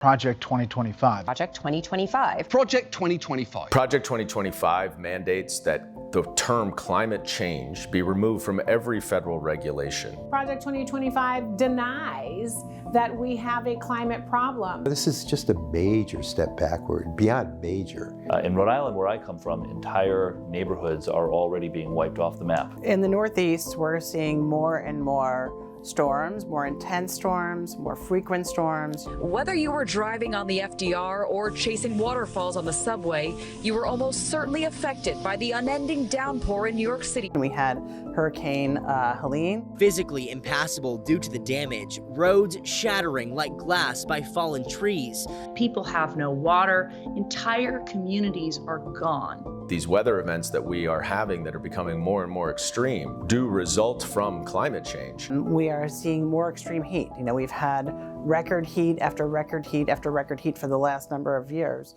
Project 2025. Project 2025. Project 2025. Project 2025 mandates that the term climate change be removed from every federal regulation. Project 2025 denies that we have a climate problem. This is just a major step backward, beyond major. In Rhode Island, where I come from, entire neighborhoods are already being wiped off the map. In the Northeast, we're seeing more and more storms, more intense storms, more frequent storms. Whether you were driving on the FDR or chasing waterfalls on the subway, you were almost certainly affected by the unending downpour in New York City. We had Hurricane Helene. Physically impassable due to the damage, roads shattering like glass by fallen trees. People have no water, entire communities are gone. These weather events that we are having that are becoming more and more extreme do result from climate change. We are seeing more extreme heat. We've had record heat after record heat after record heat for the last number of years.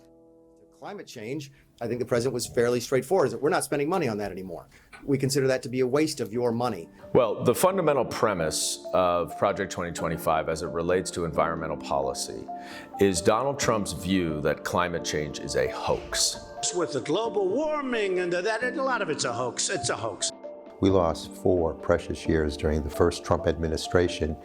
Climate change, I think the president was fairly straightforward, that we're not spending money on that anymore. We consider that to be a waste of your money. Well, the fundamental premise of Project 2025 as it relates to environmental policy is Donald Trump's view that climate change is a hoax. With the global warming and that, a lot of it's a hoax. It's a hoax. We lost 4 precious years during the first Trump administration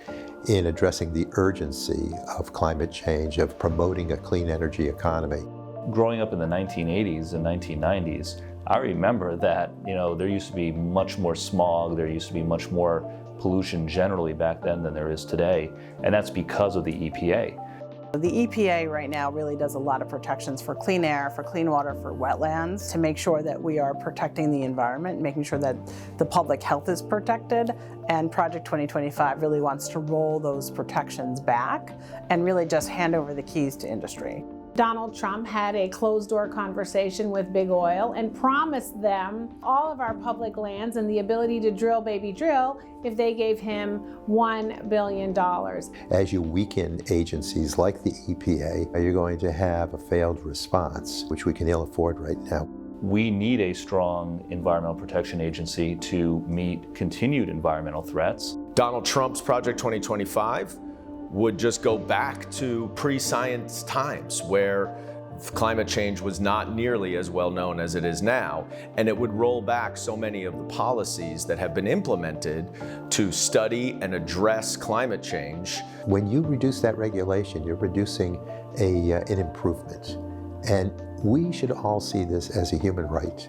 in addressing the urgency of climate change, of promoting a clean energy economy. Growing up in the 1980s and 1990s, I remember that, there used to be much more smog, there used to be much more pollution generally back then than there is today, and that's because of the EPA. The EPA right now really does a lot of protections for clean air, for clean water, for wetlands, to make sure that we are protecting the environment, making sure that the public health is protected. And Project 2025 really wants to roll those protections back and really just hand over the keys to industry. Donald Trump had a closed-door conversation with Big Oil and promised them all of our public lands and the ability to drill, baby, drill, if they gave him $1 billion. As you weaken agencies like the EPA, you're going to have a failed response, which we can ill afford right now. We need a strong environmental protection agency to meet continued environmental threats. Donald Trump's Project 2025 would just go back to pre-science times where climate change was not nearly as well known as it is now, and it would roll back so many of the policies that have been implemented to study and address climate change. When you reduce that regulation, you're reducing an improvement, and we should all see this as a human right.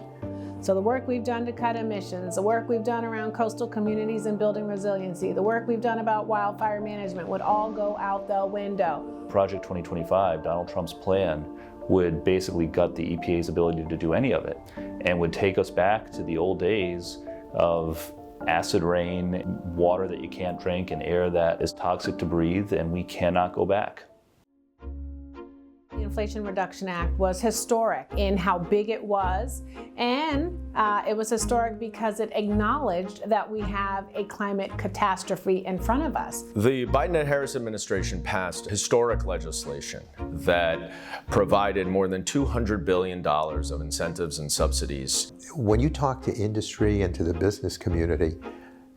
So the work we've done to cut emissions, the work we've done around coastal communities and building resiliency, the work we've done about wildfire management would all go out the window. Project 2025, Donald Trump's plan, would basically gut the EPA's ability to do any of it and would take us back to the old days of acid rain, water that you can't drink, and air that is toxic to breathe, and we cannot go back. The Inflation Reduction Act was historic in how big it was, and it was historic because it acknowledged that we have a climate catastrophe in front of us. The Biden and Harris administration passed historic legislation that provided more than $200 billion of incentives and subsidies. When you talk to industry and to the business community,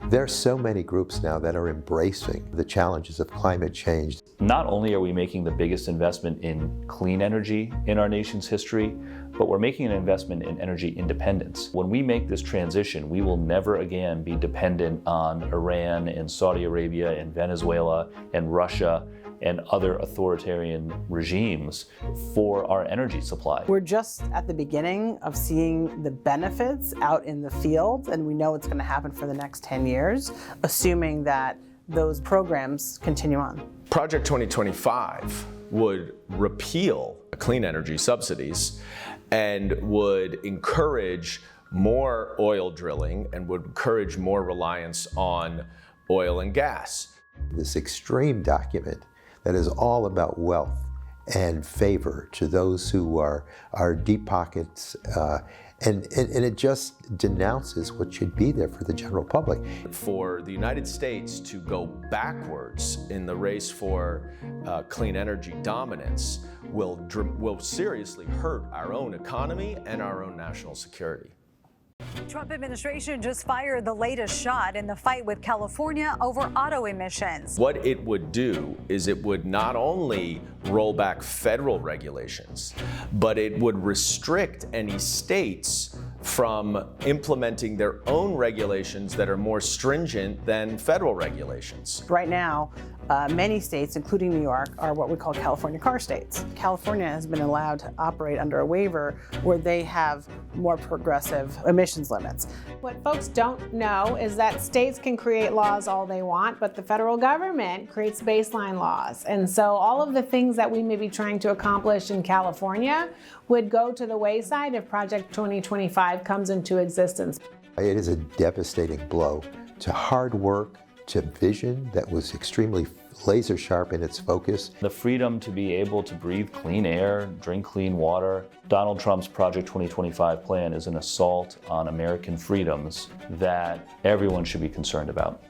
there are so many groups now that are embracing the challenges of climate change. Not only are we making the biggest investment in clean energy in our nation's history, but we're making an investment in energy independence. When we make this transition, we will never again be dependent on Iran and Saudi Arabia and Venezuela and Russia and other authoritarian regimes for our energy supply. We're just at the beginning of seeing the benefits out in the field, and we know it's going to happen for the next 10 years, assuming that those programs continue on. Project 2025 would repeal clean energy subsidies and would encourage more oil drilling and would encourage more reliance on oil and gas. This extreme document that is all about wealth and favor to those who are deep pockets, and it just denounces what should be there for the general public. For the United States to go backwards in the race for clean energy dominance will seriously hurt our own economy and our own national security. Trump administration just fired the latest shot in the fight with California over auto emissions. What it would do is it would not only roll back federal regulations, but it would restrict any states from implementing their own regulations that are more stringent than federal regulations. Right now, many states, including New York, are what we call California car states. California has been allowed to operate under a waiver where they have more progressive emissions limits. What folks don't know is that states can create laws all they want, but the federal government creates baseline laws. And so all of the things that we may be trying to accomplish in California would go to the wayside if Project 2025 comes into existence. It is a devastating blow to hard work, to vision that was extremely laser sharp in its focus. The freedom to be able to breathe clean air, drink clean water. Donald Trump's Project 2025 plan is an assault on American freedoms that everyone should be concerned about.